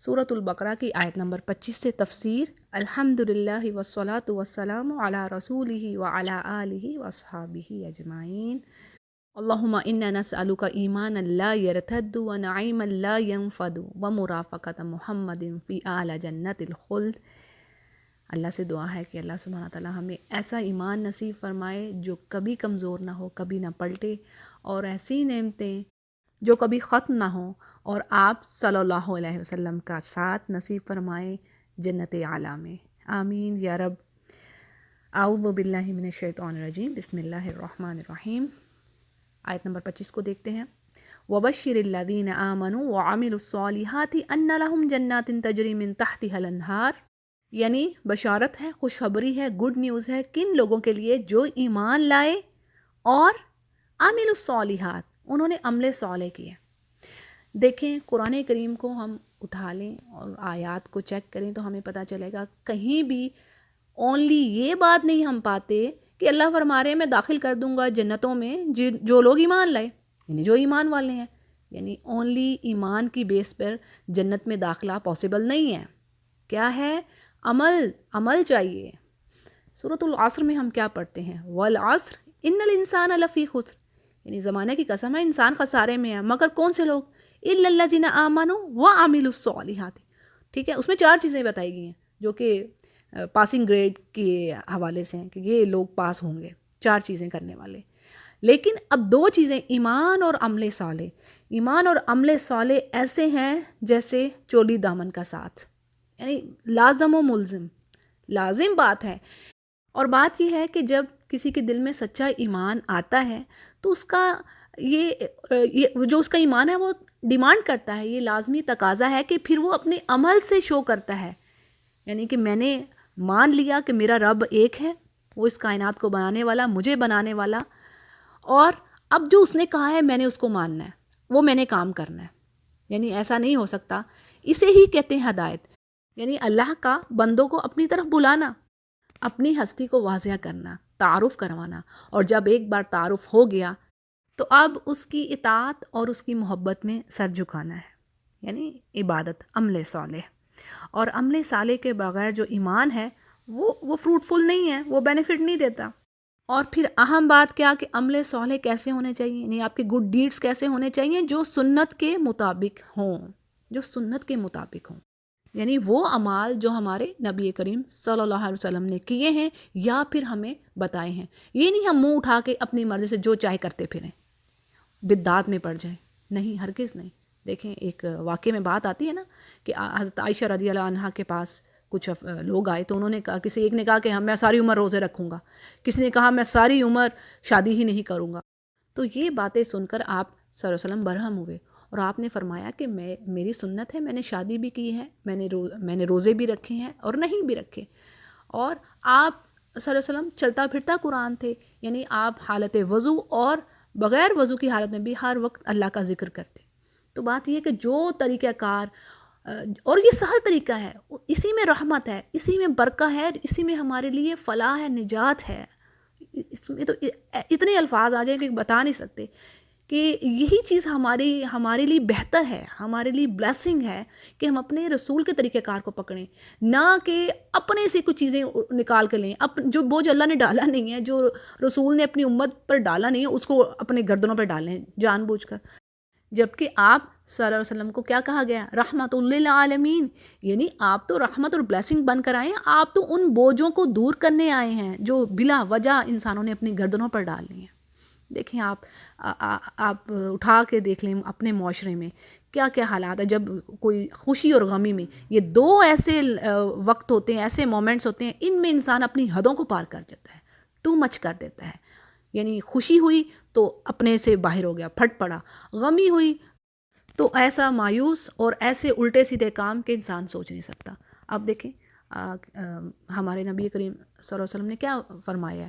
سورۃ البقرہ کی آیت نمبر 25 سے تفسیر۔ الحمدللہ والصلاۃ والسلام علی رسولہ وعلی آلہ واصحابہ اجمعین۔ اللہم انا نسألک ایمانا لا یرتد ونعیما لا ینفد ومرافقۃ محمد فی اعلی جنت الخلد۔ اللہ سے دعا ہے کہ اللہ سبحانہ تعالیٰ ہمیں ایسا ایمان نصیب فرمائے جو کبھی کمزور نہ ہو، کبھی نہ پلٹے، اور ایسی نعمتیں جو کبھی ختم نہ ہوں، اور آپ صلی اللہ علیہ وسلم کا ساتھ نصیب فرمائے جنت اعلیٰ میں، آمین یا رب۔ اعوذ باللہ من الشیطان الرجیم، بسم اللہ الرحمن الرحیم۔ آیت نمبر 25 کو دیکھتے ہیں۔ وَبَشِّرِ الَّذِينَ آمَنُوا وَعَمِلُوا الصَّالِحَاتِ أَنَّ لَهُمْ جَنَّاتٍ تَجْرِي مِن تَحْتِهَا الْأَنْهَارُ، یعنی بشارت ہے، خوشخبری ہے، گڈ نیوز ہے کن لوگوں کے لیے جو ایمان لائے اور عامل الصالحات، انہوں نے عمل صالح کیے۔ دیکھیں قرآن کریم کو ہم اٹھا لیں اور آیات کو چیک کریں تو ہمیں پتہ چلے گا کہیں بھی اونلی یہ بات نہیں ہم پاتے کہ اللہ فرما رہے ہیں میں داخل کر دوں گا جنتوں میں جو لوگ ایمان لائے، یعنی جو ایمان والے ہیں، یعنی اونلی ایمان کی بیس پر جنت میں داخلہ پاسبل نہیں ہے۔ کیا ہے؟ عمل چاہیے۔ سورۃ العصر میں ہم کیا پڑھتے ہیں؟ والعصر ان الانسان لفی خسر، یعنی زمانے کی قسم ہے انسان خسارے میں ہے، مگر کون سے لوگ؟ الا الذین آمنوا وعملوا الصالحات۔ ٹھیک ہے، اس میں 4 چیزیں بتائی گئی ہیں جو کہ پاسنگ گریڈ کے حوالے سے ہیں کہ یہ لوگ پاس ہوں گے، 4 چیزیں کرنے والے۔ لیکن اب 2 چیزیں، ایمان اور عمل صالح۔ ایمان اور عمل صالح ایسے ہیں جیسے چولی دامن کا ساتھ، یعنی لازم و ملزم، لازم بات ہے۔ اور بات یہ ہے کہ جب کسی کے دل میں سچا ایمان آتا ہے تو اس کا یہ جو اس کا ایمان ہے وہ ڈیمانڈ کرتا ہے، یہ لازمی تقاضا ہے کہ پھر وہ اپنے عمل سے شو کرتا ہے، یعنی کہ میں نے مان لیا کہ میرا رب ایک ہے، وہ اس کائنات کو بنانے والا، مجھے بنانے والا، اور اب جو اس نے کہا ہے میں نے اس کو ماننا ہے، وہ میں نے کام کرنا ہے۔ یعنی ایسا نہیں ہو سکتا، اسے ہی کہتے ہیں ہدایت، یعنی اللہ کا بندوں کو اپنی طرف بلانا، اپنی ہستی کو واضح کرنا، تعارف کروانا، اور جب ایک بار تعارف ہو گیا تو اب اس کی اطاعت اور اس کی محبت میں سر جھکانا ہے، یعنی عبادت، عمل صالح۔ اور عمل صالح کے بغیر جو ایمان ہے وہ فروٹفل نہیں ہے، وہ بینیفٹ نہیں دیتا۔ اور پھر اہم بات کیا کہ عمل صالح کیسے ہونے چاہیے، یعنی آپ کے گڈ ڈیڈز کیسے ہونے چاہیے؟ جو سنت کے مطابق ہوں، جو سنت کے مطابق ہوں، یعنی وہ اعمال جو ہمارے نبی کریم صلی اللہ علیہ وسلم نے کیے ہیں یا پھر ہمیں بتائے ہیں۔ یہ نہیں ہم منہ اٹھا کے اپنی مرضی سے جو چاہے کرتے پھریں، بدعات میں پڑ جائیں، نہیں، ہرگز نہیں۔ دیکھیں ایک واقعے میں بات آتی ہے نا کہ حضرت عائشہ رضی اللہ عنہا کے پاس کچھ لوگ آئے تو انہوں نے کہا، کسی ایک نے کہا کہ میں ساری عمر روزے رکھوں گا، کسی نے کہا میں ساری عمر شادی ہی نہیں کروں گا۔ تو یہ باتیں سن کر آپ صلی اللہ علیہ وسلم برہم ہوئے اور آپ نے فرمایا کہ میری سنت ہے، میں نے شادی بھی کی ہے، میں نے روزے بھی رکھے ہیں اور نہیں بھی رکھے۔ اور آپ صلی اللہ علیہ وسلم چلتا پھرتا قرآن تھے، یعنی آپ حالت وضو اور بغیر وضو کی حالت میں بھی ہر وقت اللہ کا ذکر کرتے۔ تو بات یہ ہے کہ جو طریقہ کار، اور یہ سہل طریقہ ہے، اسی میں رحمت ہے، اسی میں برکہ ہے، اسی میں ہمارے لیے فلاح ہے، نجات ہے۔ اس میں تو اتنے الفاظ آ جائیں کہ بتا نہیں سکتے کہ یہی چیز ہمارے لیے بہتر ہے، ہمارے لیے بلیسنگ ہے کہ ہم اپنے رسول کے طریقہ کار کو پکڑیں، نہ کہ اپنے سے کچھ چیزیں نکال کے لیں۔ جو بوجھ اللہ نے ڈالا نہیں ہے، جو رسول نے اپنی امت پر ڈالا نہیں ہے، اس کو اپنے گردنوں پر ڈالیں جان بوجھ کر۔ جبکہ آپ صلی اللہ علیہ وسلم کو کیا کہا گیا؟ رحمت للعالمین، یعنی آپ تو رحمت اور بلیسنگ بن کر آئے ہیں، آپ تو ان بوجھوں کو دور کرنے آئے ہیں جو بلا وجہ انسانوں نے اپنی گردنوں پر ڈال لی ہیں۔ دیکھیں آپ اٹھا کے دیکھ لیں اپنے معاشرے میں کیا کیا حالات ہیں، جب کوئی خوشی اور غمی میں یہ 2 ایسے وقت ہوتے ہیں، ایسے مومنٹس ہوتے ہیں، ان میں انسان اپنی حدوں کو پار کر جاتا ہے، ٹو مچ کر دیتا ہے۔ یعنی خوشی ہوئی تو اپنے سے باہر ہو گیا، پھٹ پڑا، غمی ہوئی تو ایسا مایوس اور ایسے الٹے سیدھے کام کہ انسان سوچ نہیں سکتا۔ اب دیکھیں ہمارے نبی کریم صلی اللہ علیہ وسلم نے کیا فرمایا ہے،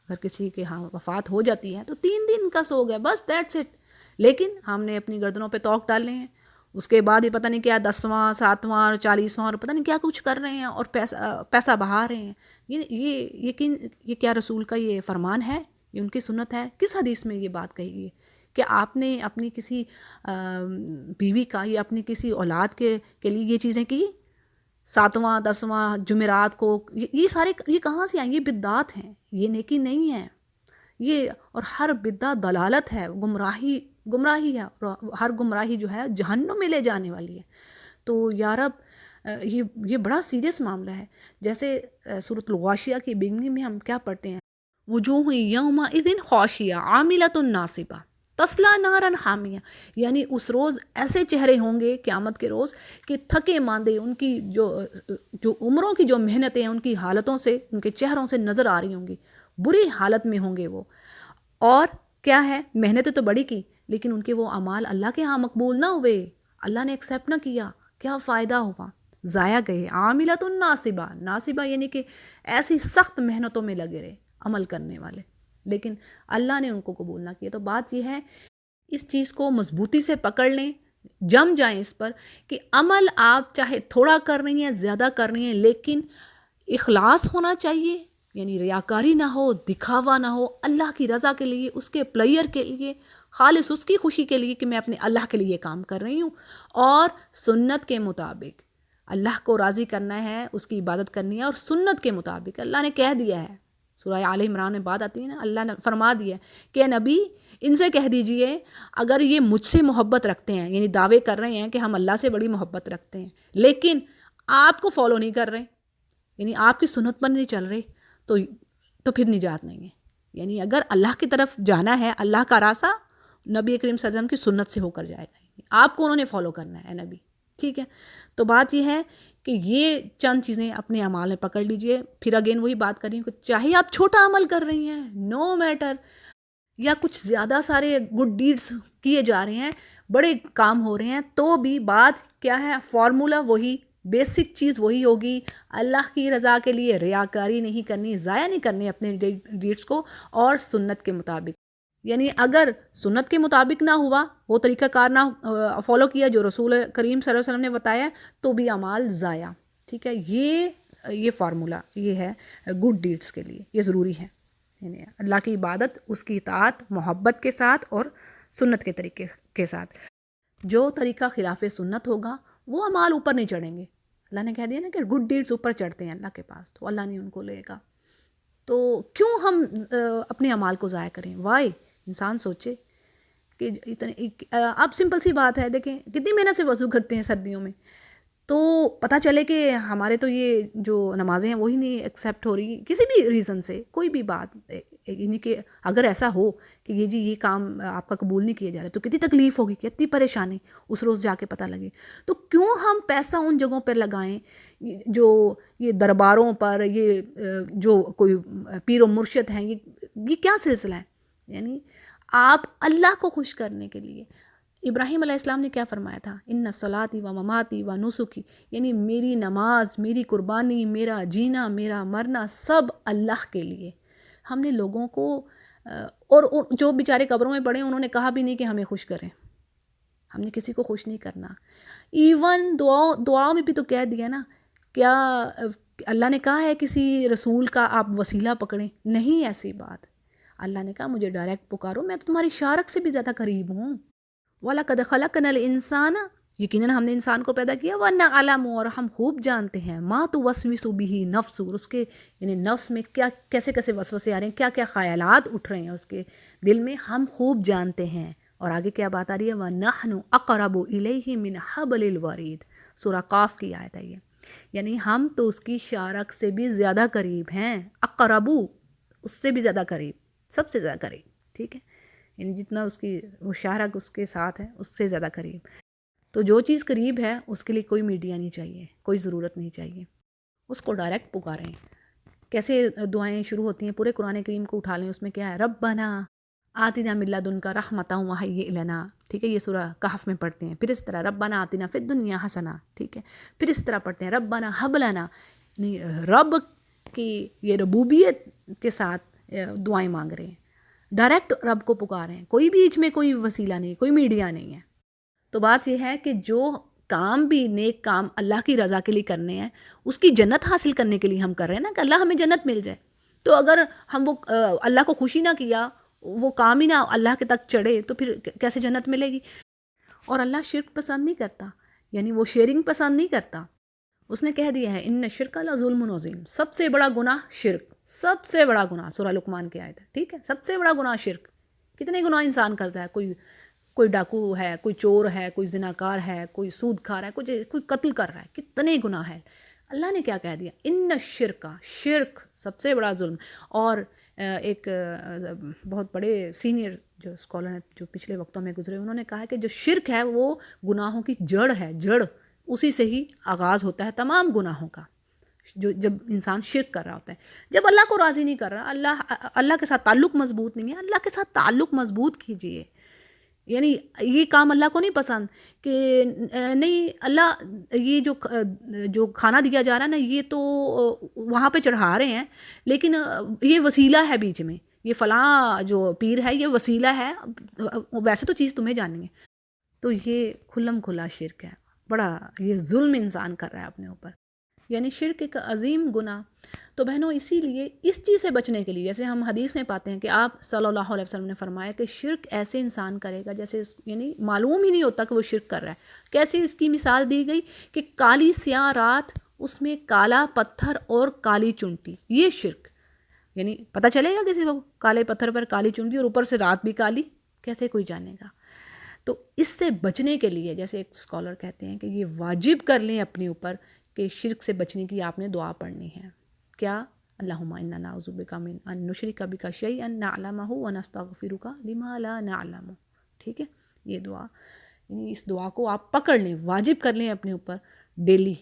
اگر کسی کے ہاں وفات ہو جاتی ہے تو 3 دن کا سو گیا، بس دیٹس اٹ۔ لیکن ہم نے اپنی گردنوں پہ طوق ڈالے ہیں، اس کے بعد ہی پتہ نہیں کیا 10واں 7واں اور 40واں اور پتہ نہیں کیا کچھ کر رہے ہیں اور پیسہ بہا رہے ہیں۔ یہ کیا رسول کا یہ فرمان ہے؟ یہ ان کی سنت ہے؟ کس حدیث میں یہ بات کہی گئی ہے کہ آپ نے اپنی کسی بیوی کا یا اپنی کسی اولاد کے لیے یہ چیزیں کی؟ 7واں 10واں جمعرات کو یہ کہاں سے آئیں؟ یہ بدعات ہیں، یہ نیکی نہیں ہے یہ، اور ہر بدعت دلالت ہے، گمراہی ہے، اور ہر گمراہی جو ہے جہنم میں لے جانے والی ہے۔ تو یا رب یہ بڑا سیریس معاملہ ہے۔ جیسے سورۃ الغاشیہ کی بگننگ میں ہم کیا پڑھتے ہیں؟ وجوہ یومئذ خاشیہ عاملۃ ناصبہ تصلیٰ نارا حامیہ، یعنی اس روز ایسے چہرے ہوں گے قیامت کے روز کہ تھکے ماندے، ان کی جو عمروں کی جو محنتیں ہیں ان کی حالتوں سے، ان کے چہروں سے نظر آ رہی ہوں گی، بری حالت میں ہوں گے وہ۔ اور کیا ہے، محنتیں تو بڑی کی لیکن ان کے وہ اعمال اللہ کے ہاں مقبول نہ ہوئے، اللہ نے ایکسیپٹ نہ کیا، کیا فائدہ ہوا؟ ضائع گئے۔ عاملۃ ناصبہ، ناصبہ یعنی کہ ایسی سخت محنتوں میں لگے رہے عمل کرنے والے، لیکن اللہ نے ان کو قبول نہ کیا۔ تو بات یہ ہے، اس چیز کو مضبوطی سے پکڑ لیں، جم جائیں اس پر کہ عمل آپ چاہے تھوڑا کر رہی ہیں، زیادہ کر رہی ہیں، لیکن اخلاص ہونا چاہیے، یعنی ریاکاری نہ ہو، دکھاوا نہ ہو، اللہ کی رضا کے لیے، اس کے پلیئر کے لیے، خالص اس کی خوشی کے لیے کہ میں اپنے اللہ کے لیے کام کر رہی ہوں، اور سنت کے مطابق اللہ کو راضی کرنا ہے، اس کی عبادت کرنی ہے، اور سنت کے مطابق اللہ نے کہہ دیا ہے۔ سورہ آل عمران میں بات آتی ہے نا، اللہ نے فرما دیا ہے کہ نبی ان سے کہہ دیجئے اگر یہ مجھ سے محبت رکھتے ہیں، یعنی دعوے کر رہے ہیں کہ ہم اللہ سے بڑی محبت رکھتے ہیں، لیکن آپ کو فالو نہیں کر رہے، یعنی آپ کی سنت پر نہیں چل رہے، تو پھر نجات نہیں ہے۔ یعنی اگر اللہ کی طرف جانا ہے، اللہ کا راستہ نبی کریم صلی اللہ علیہ وسلم کی سنت سے ہو کر جائے گا، آپ کو انہوں نے فالو کرنا ہے نبی، ٹھیک ہے؟ تو بات یہ ہے کہ یہ چند چیزیں اپنے اعمال میں پکڑ لیجئے۔ پھر اگین وہی بات کر رہی ہوں کہ چاہے آپ چھوٹا عمل کر رہی ہیں، نو میٹر، یا کچھ زیادہ سارے گڈ ڈیڈز کیے جا رہے ہیں، بڑے کام ہو رہے ہیں، تو بھی بات کیا ہے، فارمولا وہی، بیسک چیز وہی ہوگی، اللہ کی رضا کے لیے ریاکاری نہیں کرنی، ضائع نہیں کرنی اپنے ڈیڈز کو، اور سنت کے مطابق۔ یعنی اگر سنت کے مطابق نہ ہوا، وہ طریقہ کار نہ فالو کیا جو رسول کریم صلی اللہ علیہ وسلم نے بتایا، تو بھی اعمال ضائع، ٹھیک ہے؟ یہ فارمولا یہ ہے گڈ ڈیڈز کے لیے، یہ ضروری ہے، یعنی اللہ کی عبادت، اس کی اطاعت محبت کے ساتھ اور سنت کے طریقے کے ساتھ۔ جو طریقہ خلاف سنت ہوگا وہ اعمال اوپر نہیں چڑھیں گے۔ اللہ نے کہہ دیا نا کہ گڈ ڈیڈز اوپر چڑھتے ہیں اللہ کے پاس، تو اللہ نہیں ان کو لے گا۔ تو کیوں ہم اپنے اعمال کو ضائع کریں؟ وائی؟ انسان سوچے کہ اب سمپل سی بات ہے، دیکھیں کتنی محنت سے وضو کرتے ہیں سردیوں میں، تو پتہ چلے کہ ہمارے تو یہ جو نمازیں ہیں وہی نہیں ایکسیپٹ ہو رہی کسی بھی ریزن سے، کوئی بھی بات، یعنی کہ اگر ایسا ہو کہ یہ کام آپ کا قبول نہیں کیا جا رہا، تو کتنی تکلیف ہوگی، کتنی پریشانی اس روز جا کے پتہ لگے۔ تو کیوں ہم پیسہ ان جگہوں پر لگائیں جو یہ درباروں پر، یہ جو کوئی پیر و مرشد ہیں، یہ کیا سلسلہ ہے؟ یعنی آپ اللہ کو خوش کرنے کے لیے، ابراہیم علیہ السلام نے کیا فرمایا تھا؟ ان صلاتی و مماتی و نسکی، یعنی میری نماز، میری قربانی، میرا جینا، میرا مرنا سب اللہ کے لیے۔ ہم نے لوگوں کو، اور جو بیچارے قبروں میں پڑے انہوں نے کہا بھی نہیں کہ ہمیں خوش کریں، ہم نے کسی کو خوش نہیں کرنا۔ ایون دعاؤں میں بھی تو کہہ دیا نا، کیا اللہ نے کہا ہے کسی رسول کا آپ وسیلہ پکڑیں؟ نہیں، ایسی بات، اللہ نے کہا مجھے ڈائریکٹ پکارو، میں تو تمہاری شارک سے بھی زیادہ قریب ہوں۔ وَلَقَدْ خَلَقْنَا الْإِنسَانَ، یقیناً ہم نے انسان کو پیدا کیا، وَنَعْلَمُ، اور ہم خوب جانتے ہیں، مَا تُوَسْوِسُ بِهِ نَفْسُ، اس کے یعنی نفس میں کیا کیسے وسوسے آ رہے ہیں، کیا کیا خیالات اٹھ رہے ہیں اس کے دل میں، ہم خوب جانتے ہیں۔ اور آگے کیا بات آ رہی ہے؟ وَنَحْنُ أَقْرَبُ إِلَيْهِ مِنْ حَبْلِ الْوَرِيدِ، سورہ قاف کی آیت ہے یہ، یعنی ہم تو اس کی شارک سے بھی زیادہ قریب ہیں، اقربو، اس سے بھی زیادہ قریب، سب سے زیادہ قریب، ٹھیک ہے؟ یعنی جتنا اس کی وہ شارک اس کے ساتھ ہے اس سے زیادہ قریب۔ تو جو چیز قریب ہے اس کے لیے کوئی میڈیا نہیں چاہیے، کوئی ضرورت نہیں چاہیے، اس کو ڈائریکٹ پکاریں۔ کیسے دعائیں شروع ہوتی ہیں؟ پورے قرآن کریم کو اٹھا لیں، اس میں کیا ہے؟ ربنا آتنا من لدنک رحمۃ وہیئ لنا، ٹھیک ہے؟ یہ سورہ کہف میں پڑھتے ہیں۔ پھر اس طرح ربنا آتنا فی الدنیا حسنہ، ٹھیک ہے؟ پھر اس طرح پڑھتے ہیں ربنا ہب لنا، رب کی یہ ربوبیت کے ساتھ دعائیں مانگ رہے ہیں، ڈائریکٹ رب کو پکار ہیں، کوئی بیچ میں کوئی وسیلہ نہیں، کوئی میڈیا نہیں ہے۔ تو بات یہ ہے کہ جو کام بھی نیک کام اللہ کی رضا کے لیے کرنے ہیں، اس کی جنت حاصل کرنے کے لیے ہم کر رہے ہیں نا، کہ اللہ ہمیں جنت مل جائے۔ تو اگر ہم وہ اللہ کو خوشی نہ کیا، وہ کام ہی نہ اللہ کے تک چڑھے تو پھر کیسے جنت ملے گی؟ اور اللہ شرک پسند نہیں کرتا، یعنی وہ شیئرنگ پسند نہیں کرتا. اس نے کہہ دیا ہے ان الشرک لظلم عظیم، سب سے بڑا گناہ شرک، سب سے بڑا گناہ. سورہ لقمان کی آیت ہے، ٹھیک ہے، سب سے بڑا گناہ شرک. کتنے گناہ انسان کرتا ہے، کوئی ڈاکو ہے، کوئی چور ہے، کوئی زناکار ہے، کوئی سود کھا رہا ہے، کوئی قتل کر رہا ہے، کتنے گناہ ہیں. اللہ نے کیا کہہ دیا؟ ان الشرک، شرک سب سے بڑا ظلم. اور ایک بہت بڑے سینئر جو اسکالر ہیں جو پچھلے وقتوں میں گزرے، انہوں نے کہا کہ جو شرک ہے وہ گناہوں کی جڑ ہے، جڑ اسی سے ہی آغاز ہوتا ہے تمام گناہوں کا. جب انسان شرک کر رہا ہوتا ہے، جب اللہ کو راضی نہیں کر رہا، اللہ کے ساتھ تعلق مضبوط نہیں ہے، اللہ کے ساتھ تعلق مضبوط کیجئے. یعنی یہ کام اللہ کو نہیں پسند کہ نہیں اللہ یہ جو کھانا دیا جا رہا ہے نا، یہ تو وہاں پہ چڑھا رہے ہیں، لیکن یہ وسیلہ ہے بیچ میں، یہ فلاں جو پیر ہے یہ وسیلہ ہے، ویسے تو چیز تمہیں جاننی ہے. تو یہ کھلم کھلا شرک ہے، بڑا یہ ظلم انسان کر رہا ہے اپنے اوپر. یعنی شرک ایک عظیم گناہ. تو بہنوں اسی لیے اس چیز سے بچنے کے لیے، جیسے ہم حدیث میں پاتے ہیں کہ آپ صلی اللہ علیہ وسلم نے فرمایا کہ شرک ایسے انسان کرے گا جیسے یعنی معلوم ہی نہیں ہوتا کہ وہ شرک کر رہا ہے. کیسے اس کی مثال دی گئی کہ کالی سیاہ رات، اس میں کالا پتھر اور کالی چونٹی، یہ شرک. یعنی پتہ چلے گا کسی کو کالے پتھر پر کالی چونٹی اور اوپر سے رات بھی کالی، کیسے کوئی جانے گا؟ تو اس سے بچنے کے لیے جیسے ایک اسکالر کہتے ہیں کہ یہ واجب کر لیں اپنے اوپر کہ شرک سے بچنے کی آپ نے دعا پڑھنی ہے. کیا؟ اللہم انا نعوذ بک من ان نشرک بک شیئا نعلمہ ونستغفرک لما لا نعلم. ٹھیک ہے، یہ دعا، یعنی اس دعا کو آپ پکڑ لیں، واجب کر لیں اپنے اوپر ڈیلی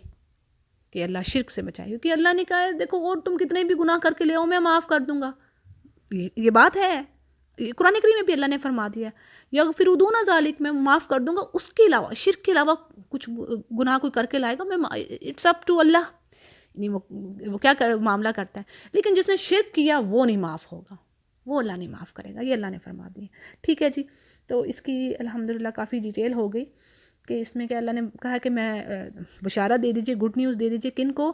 کہ اللہ شرک سے بچائے. کیونکہ اللہ نے کہا ہے دیکھو اور تم کتنے بھی گناہ کر کے لے آؤ میں معاف کر دوں گا. یہ بات ہے، قرآن کریم میں بھی اللہ نے فرما دیا ہے یغفر دون ذالک، میں معاف کر دوں گا اس کے علاوہ، شرک کے علاوہ کچھ گناہ کوئی کر کے لائے گا میں اٹس اپ ٹو اللہ. نہیں وہ کیا معاملہ کرتا ہے، لیکن جس نے شرک کیا وہ نہیں معاف ہوگا، وہ اللہ نہیں معاف کرے گا، یہ اللہ نے فرما دیا. ٹھیک ہے جی. تو اس کی الحمدللہ کافی ڈیٹیل ہو گئی کہ اس میں کہ اللہ نے کہا کہ میں بشارت دے دیجئے، گڈ نیوز دے دیجئے کن کو؟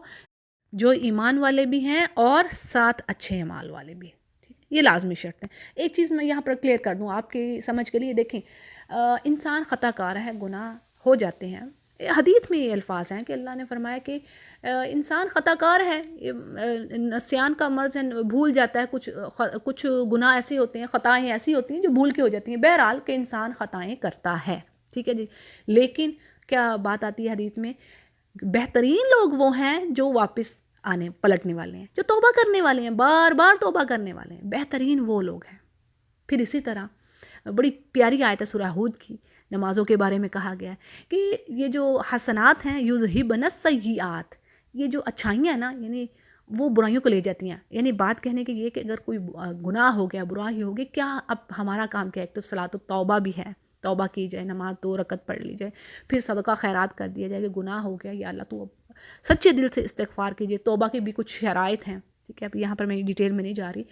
جو ایمان والے بھی ہیں اور ساتھ اچھے اعمال والے بھی. یہ لازمی شرط ہے. ایک چیز میں یہاں پر کلیئر کر دوں آپ کی سمجھ کے لیے. دیکھیں انسان خطا کار ہے، گناہ ہو جاتے ہیں. حدیث میں یہ الفاظ ہیں کہ اللہ نے فرمایا کہ انسان خطا کار ہے، نسیان کا مرض ہے، بھول جاتا ہے. کچھ گناہ ایسے ہوتے ہیں، خطائیں ایسی ہوتی ہیں جو بھول کے ہو جاتی ہیں. بہرحال کہ انسان خطائیں کرتا ہے، ٹھیک ہے جی. لیکن کیا بات آتی ہے حدیث میں، بہترین لوگ وہ ہیں جو واپس پلٹنے والے ہیں، جو توبہ کرنے والے ہیں، بار بار توبہ کرنے والے ہیں، بہترین وہ لوگ ہیں. پھر اسی طرح بڑی پیاری آیت ہے سورہ ہود کی، نمازوں کے بارے میں کہا گیا ہے کہ یہ جو حسنات ہیں یذہبن السیئات، یہ جو اچھائیاں ہیں نا، یعنی وہ برائیوں کو لے جاتی ہیں. یعنی بات کہنے کی یہ کہ اگر کوئی گناہ ہو گیا، برائی ہو گئی، کیا اب ہمارا کام کیا ہے؟ ایک تو صلاۃ التوبہ بھی ہے، توبہ کی جائے، نماز 2 رکعت پڑھ لی جائے، پھر صدقہ خیرات کر دیا جائے کہ گناہ ہو گیا یا اللہ تو سچے دل سے استغفار کیجیے. توبہ کی بھی کچھ شرائط ہیں، ٹھیک ہے، اب یہاں پر میں ڈیٹیل میں نہیں جا رہی.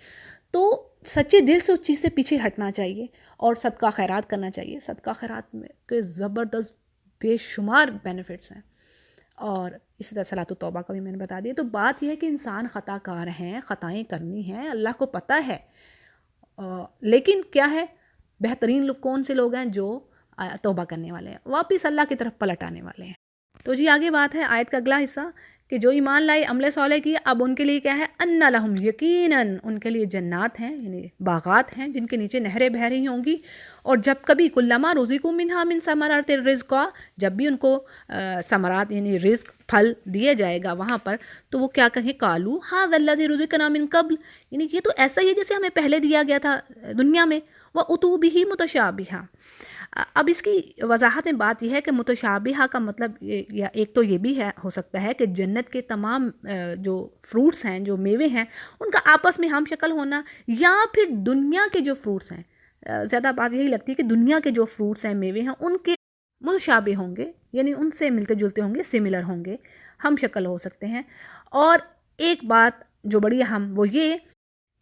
تو سچے دل سے اس چیز سے پیچھے ہٹنا چاہیے اور صدقہ خیرات کرنا چاہیے. صدقہ خیرات میں کے زبردست بے شمار بینیفٹس ہیں. اور اسی طرح صلاۃ التوبہ کا بھی میں نے بتا دیا. تو بات یہ ہے کہ انسان خطا کار ہیں، خطائیں کرنی ہیں، اللہ کو پتہ ہے. لیکن کیا ہے، بہترین لوگ کون سے لوگ ہیں؟ جو توبہ کرنے والے ہیں، واپس اللہ کی طرف پلٹ آنے والے ہیں. تو جی آگے بات ہے آیت کا اگلا حصہ کہ جو ایمان لائے، عمل صالح کیے، اب ان کے لیے کیا ہے؟ ان لہم، یقیناً ان کے لیے جنات ہیں، یعنی باغات ہیں جن کے نیچے نہریں بہہ رہی ہوں گی. اور جب کبھی کلما رزقوا منہا من ثمرات الرزق، جب بھی ان کو ثمرات یعنی رزق پھل دیا جائے گا وہاں پر، تو وہ کیا کہیں؟ قالوا ھذا الذی رزقنا من قبل، یعنی یہ تو ایسا ہی ہے جیسے ہمیں پہلے دیا گیا تھا دنیا میں. وَأُتُوا بِهِ مُتَشَابِهًا. اب اس کی وضاحت میں بات یہ ہے کہ متشابہہ کا مطلب ایک تو یہ بھی ہے، ہو سکتا ہے کہ جنت کے تمام جو فروٹس ہیں، جو میوے ہیں، ان کا آپس میں ہم شکل ہونا، یا پھر دنیا کے جو فروٹس ہیں، زیادہ بات یہی لگتی ہے کہ دنیا کے جو فروٹس ہیں، میوے ہیں، ان کے متشابہ ہوں گے، یعنی ان سے ملتے جلتے ہوں گے، سملر ہوں گے، ہم شکل ہو سکتے ہیں. اور ایک بات جو بڑی اہم وہ یہ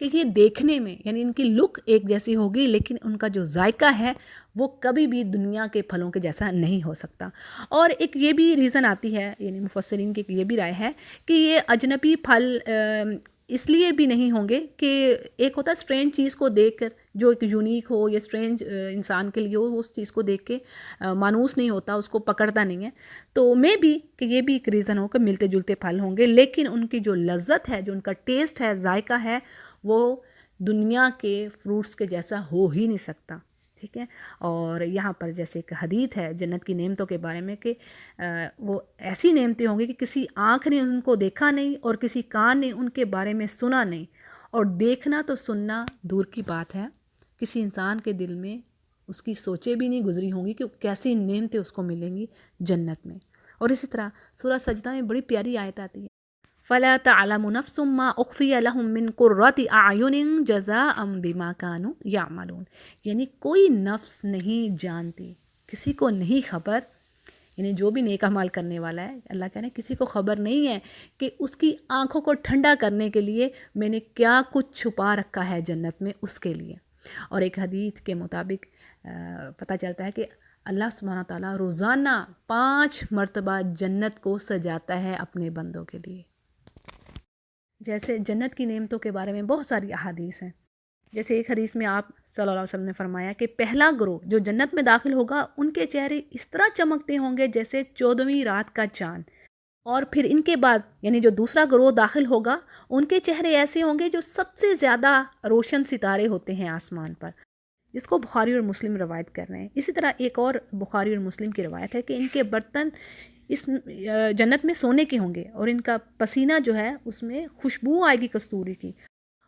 کہ یہ دیکھنے میں یعنی ان کی لک ایک جیسی ہوگی، لیکن ان کا جو ذائقہ ہے وہ کبھی بھی دنیا کے پھلوں کے جیسا نہیں ہو سکتا. اور ایک یہ بھی ریزن آتی ہے، یعنی مفسرین کی یہ بھی رائے ہے کہ یہ اجنبی پھل اس لیے بھی نہیں ہوں گے کہ ایک ہوتا ہے اسٹرینج چیز کو دیکھ کر جو ایک یونیک ہو یا اسٹرینج انسان کے لیے ہو، وہ اس چیز کو دیکھ کے مانوس نہیں ہوتا، اس کو پکڑتا نہیں ہے. تو میں بھی کہ یہ بھی ایک ریزن ہو کہ ملتے جلتے پھل ہوں گے، لیکن ان کی جو لذت ہے، جو ان کا ٹیسٹ ہے، ذائقہ ہے، وہ دنیا کے فروٹس کے جیسا ہو ہی نہیں سکتا. ٹھیک ہے. اور یہاں پر جیسے ایک حدیث ہے جنت کی نعمتوں کے بارے میں کہ وہ ایسی نعمتیں ہوں گی کہ کسی آنکھ نے ان کو دیکھا نہیں اور کسی کان نے ان کے بارے میں سنا نہیں. اور دیکھنا تو سننا دور کی بات ہے، کسی انسان کے دل میں اس کی سوچیں بھی نہیں گزری ہوں گی کہ کیسی نعمتیں اس کو ملیں گی جنت میں. اور اسی طرح سورہ سجدہ میں بڑی پیاری آیت آتی ہے، فَلَا تَعْلَمُ نَفْسٌ مَّا أُخْفِيَ لَهُم مِّن قُرَّةِ أَعْيُنٍ جَزَاءً بِمَا كَانُوا يَعْمَلُونَ. یعنی کوئی نفس نہیں جانتی، کسی کو نہیں خبر، یعنی جو بھی نیک اعمال کرنے والا ہے، اللہ کہہ رہے ہیں کسی کو خبر نہیں ہے کہ اس کی آنکھوں کو ٹھنڈا کرنے کے لیے میں نے کیا کچھ چھپا رکھا ہے جنت میں اس کے لیے. اور ایک حدیث کے مطابق پتہ چلتا ہے کہ اللہ سبحانہ تعالیٰ روزانہ 5 مرتبہ جنت کو سجاتا ہے اپنے بندوں کے لیے. جیسے جنت کی نعمتوں کے بارے میں بہت ساری احادیث ہیں. جیسے ایک حدیث میں آپ صلی اللہ علیہ وسلم نے فرمایا کہ پہلا گروہ جو جنت میں داخل ہوگا ان کے چہرے اس طرح چمکتے ہوں گے جیسے 14ویں رات کا چاند. اور پھر ان کے بعد یعنی جو دوسرا گروہ داخل ہوگا ان کے چہرے ایسے ہوں گے جو سب سے زیادہ روشن ستارے ہوتے ہیں آسمان پر، جس کو بخاری اور مسلم روایت کر رہے ہیں. اسی طرح ایک اور بخاری اور مسلم کی روایت ہے کہ ان کے برتن اس جنت میں سونے کے ہوں گے اور ان کا پسینہ جو ہے اس میں خوشبو آئے گی کستوری کی.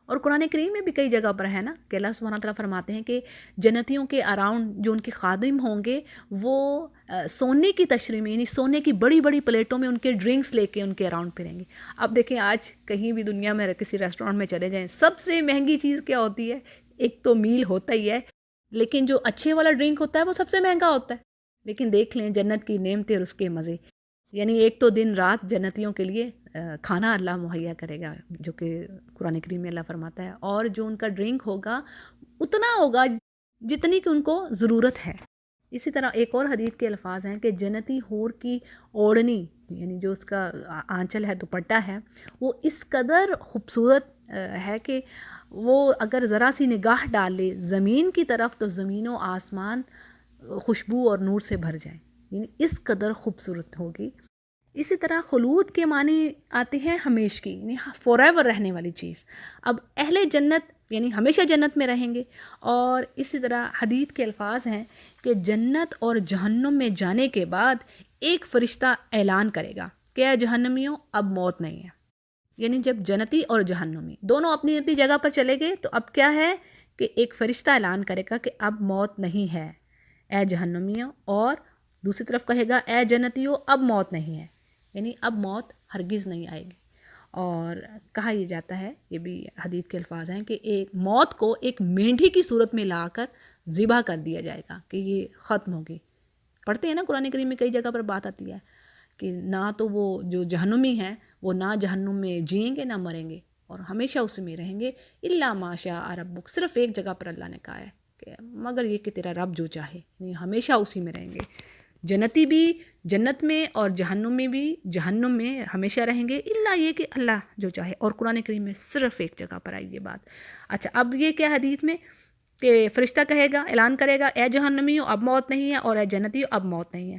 اور قرآن کریم میں بھی کئی جگہ پر ہے نا کہ اللہ سبحانہ تعالیٰ فرماتے ہیں کہ جنتیوں کے اراؤنڈ جو ان کے خادم ہوں گے وہ سونے کی تشریح میں، یعنی سونے کی بڑی بڑی پلیٹوں میں ان کے ڈرنکس لے کے ان کے اراؤنڈ پھریں گے. اب دیکھیں آج کہیں بھی دنیا میں کسی ریسٹورینٹ میں چلے جائیں، سب سے مہنگی چیز کیا ہوتی ہے؟ ایک تو میل ہوتا ہی ہے، لیکن جو اچھے والا ڈرنک ہوتا ہے وہ سب سے مہنگا ہوتا ہے. لیکن دیکھ لیں جنت کی نعمتیں اور اس کے مزے، یعنی ایک تو دن رات جنتیوں کے لیے کھانا اللہ مہیا کرے گا، جو کہ قرآن کریم میں اللہ فرماتا ہے، اور جو ان کا ڈرنک ہوگا اتنا ہوگا جتنی کہ ان کو ضرورت ہے. اسی طرح ایک اور حدیث کے الفاظ ہیں کہ جنتی حور کی اوڑھنی، یعنی جو اس کا آنچل ہے، دوپٹہ ہے، وہ اس قدر خوبصورت ہے کہ وہ اگر ذرا سی نگاہ ڈالے زمین کی طرف تو زمین و آسمان خوشبو اور نور سے بھر جائیں، یعنی اس قدر خوبصورت ہوگی. اسی طرح خلود کے معنی آتے ہیں ہمیشگی، یعنی فار ایور رہنے والی چیز. اب اہل جنت یعنی ہمیشہ جنت میں رہیں گے. اور اسی طرح حدیث کے الفاظ ہیں کہ جنت اور جہنم میں جانے کے بعد ایک فرشتہ اعلان کرے گا کہ اے جہنمیوں اب موت نہیں ہے. یعنی جب جنتی اور جہنمی دونوں اپنی اپنی جگہ پر چلے گئے تو اب کیا ہے کہ ایک فرشتہ اعلان کرے گا کہ اب موت نہیں ہے اے جہنمیوں، اور دوسری طرف کہے گا اے جنتیوں اب موت نہیں ہے، یعنی اب موت ہرگز نہیں آئے گی. اور کہا یہ جاتا ہے، یہ بھی حدیث کے الفاظ ہیں کہ ایک موت کو ایک مینڈھی کی صورت میں لا کر ذبح کر دیا جائے گا کہ یہ ختم ہوگی. پڑھتے ہیں نا قرآن کریم میں کئی جگہ پر بات آتی ہے کہ نہ تو وہ جو جہنمی ہیں وہ نہ جہنم میں جئیں گے نہ مریں گے اور ہمیشہ اسی میں رہیں گے. الا ما شاء ربک، صرف ایک جگہ پر اللہ نے کہا ہے کہ مگر یہ کہ تیرا رب جو چاہے، یعنی ہمیشہ اسی میں رہیں گے. جنتی بھی جنت میں اور جہنم میں بھی جہنم میں ہمیشہ رہیں گے، الا یہ کہ اللہ جو چاہے. اور قرآن کریم میں صرف ایک جگہ پر آئی یہ بات. اچھا اب یہ کیا حدیث میں کہ فرشتہ کہے گا، اعلان کرے گا اے جہنمیوں اب موت نہیں ہے اور اے جنتیوں اب موت نہیں ہے،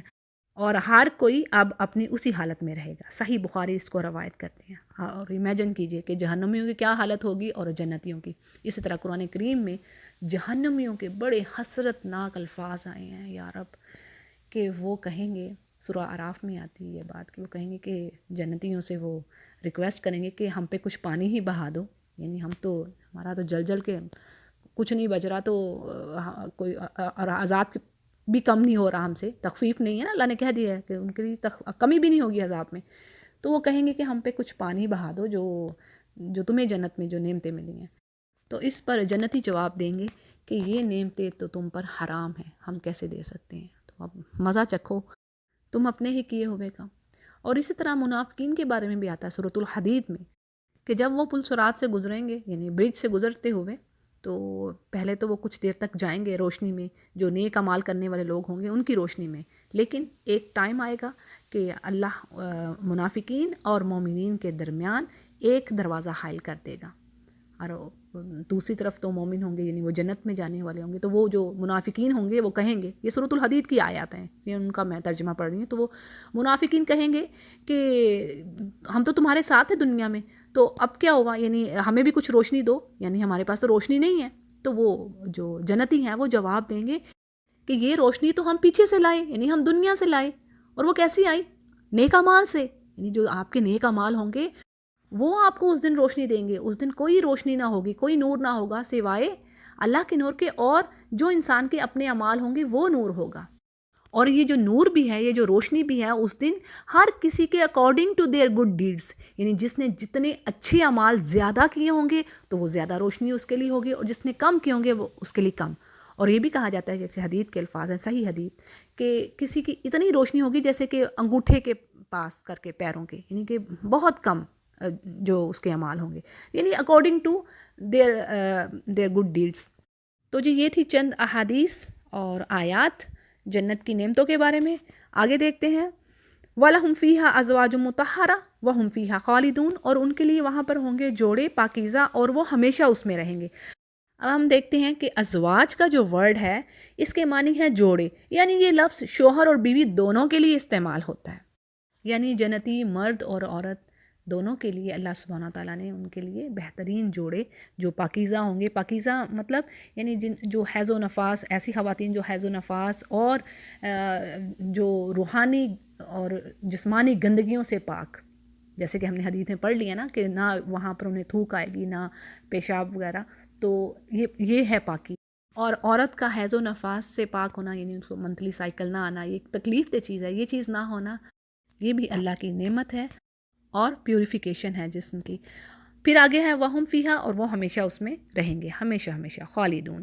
اور ہر کوئی اب اپنی اسی حالت میں رہے گا. صحیح بخاری اس کو روایت کرتے ہیں. اور امیجن کیجئے کہ جہنمیوں کی کیا حالت ہوگی اور جنتیوں کی. اسی طرح قرآن کریم میں جہنمیوں کے بڑے حسرت ناک الفاظ آئے ہیں یا رب، کہ وہ کہیں گے، سورہ اعراف میں آتی ہے یہ بات، کہ وہ کہیں گے کہ جنتیوں سے وہ ریکویسٹ کریں گے کہ ہم پہ کچھ پانی ہی بہا دو، یعنی ہم تو ہمارا تو جل جل کے کچھ نہیں بچ رہا، تو کوئی اور عذاب بھی کم نہیں ہو رہا ہم سے، تخفیف نہیں ہے نا، اللہ نے کہہ دیا ہے کہ ان کے لیے کمی بھی نہیں ہوگی عذاب میں. تو وہ کہیں گے کہ ہم پہ کچھ پانی بہا دو جو تمہیں جنت میں جو نعمتیں ملی ہیں. تو اس پر جنتی جواب دیں گے کہ یہ نعمتیں تو تم پر حرام ہیں، ہم کیسے دے سکتے ہیں، تو اب مزہ چکھو، تم اپنے ہی کیے ہوئے کا. اور اسی طرح منافقین کے بارے میں بھی آتا ہے سورۃ الحدید میں کہ جب وہ پل صراط سے گزریں گے، یعنی برج سے گزرتے ہوئے، تو پہلے تو وہ کچھ دیر تک جائیں گے روشنی میں، جو نیک اعمال کرنے والے لوگ ہوں گے ان کی روشنی میں، لیکن ایک ٹائم آئے گا کہ اللہ منافقین اور مومنین کے درمیان ایک دروازہ حائل کر دے گا، اور دوسری طرف تو مومن ہوں گے، یعنی وہ جنت میں جانے والے ہوں گے، تو وہ جو منافقین ہوں گے وہ کہیں گے، یہ سورۃ الحدید کی آیات ہیں، یہ ان کا میں ترجمہ پڑھ رہی ہوں، تو وہ منافقین کہیں گے کہ ہم تو تمہارے ساتھ ہیں دنیا میں، تو اب کیا ہوا، یعنی ہمیں بھی کچھ روشنی دو، یعنی ہمارے پاس تو روشنی نہیں ہے۔ تو وہ جو جنتی ہیں وہ جواب دیں گے کہ یہ روشنی تو ہم پیچھے سے لائے، یعنی ہم دنیا سے لائے، اور وہ کیسی آئی؟ نیک اعمال سے، یعنی جو آپ کے نیک اعمال ہوں گے وہ آپ کو اس دن روشنی دیں گے، اس دن کوئی روشنی نہ ہوگی، کوئی نور نہ ہوگا سوائے اللہ کے نور کے، اور جو انسان کے اپنے اعمال ہوں گے وہ نور ہوگا۔ اور یہ جو نور بھی ہے، یہ جو روشنی بھی ہے، اس دن ہر کسی کے according to their good deeds, یعنی جس نے جتنے اچھے اعمال زیادہ کیے ہوں گے تو وہ زیادہ روشنی اس کے لیے ہوگی، اور جس نے کم کیے ہوں گے وہ اس کے لیے کم۔ اور یہ بھی کہا جاتا ہے، جیسے حدیث کے الفاظ ہیں، صحیح حدیث، کہ کسی کی اتنی روشنی ہوگی جیسے کہ انگوٹھے کے پاس کر کے پیروں کے، یعنی کہ بہت کم جو اس کے اعمال ہوں گے، یعنی according to their good deeds. تو جی یہ تھی چند احادیث اور آیات جنت کی نعمتوں کے بارے میں۔ آگے دیکھتے ہیں، وَلَهُمْ فِيهَا أَزْوَاجٌ مُطَهَّرَةٌ وَهُمْ فِيهَا خَالِدُونَ، اور ان کے لیے وہاں پر ہوں گے جوڑے پاکیزہ، اور وہ ہمیشہ اس میں رہیں گے۔ اب ہم دیکھتے ہیں کہ ازواج کا جو ورڈ ہے اس کے معنی ہے جوڑے، یعنی یہ لفظ شوہر اور بیوی دونوں کے لیے استعمال ہوتا ہے، یعنی جنتی مرد اور عورت دونوں کے لیے اللہ سبحانہ تعالیٰ نے ان کے لیے بہترین جوڑے جو پاکیزہ ہوں گے۔ پاکیزہ مطلب یعنی جو حیض و نفاس، ایسی خواتین جو حیض و نفاس اور جو روحانی اور جسمانی گندگیوں سے پاک، جیسے کہ ہم نے حدیث میں پڑھ لیا نا کہ نہ وہاں پر انہیں تھوک آئے گی، نہ پیشاب وغیرہ، تو یہ ہے پاکی۔ اور عورت کا حیض و نفاس سے پاک ہونا، یعنی اس کو منتھلی سائیکل نہ آنا، یہ ایک تکلیف دہ چیز ہے، یہ چیز نہ ہونا یہ بھی اللہ کی نعمت ہے اور پیوریفیکیشن ہے جسم کی۔ پھر آگے ہے وَهُمْ فِيهَا، اور وہ ہمیشہ اس میں رہیں گے، ہمیشہ ہمیشہ خالدون۔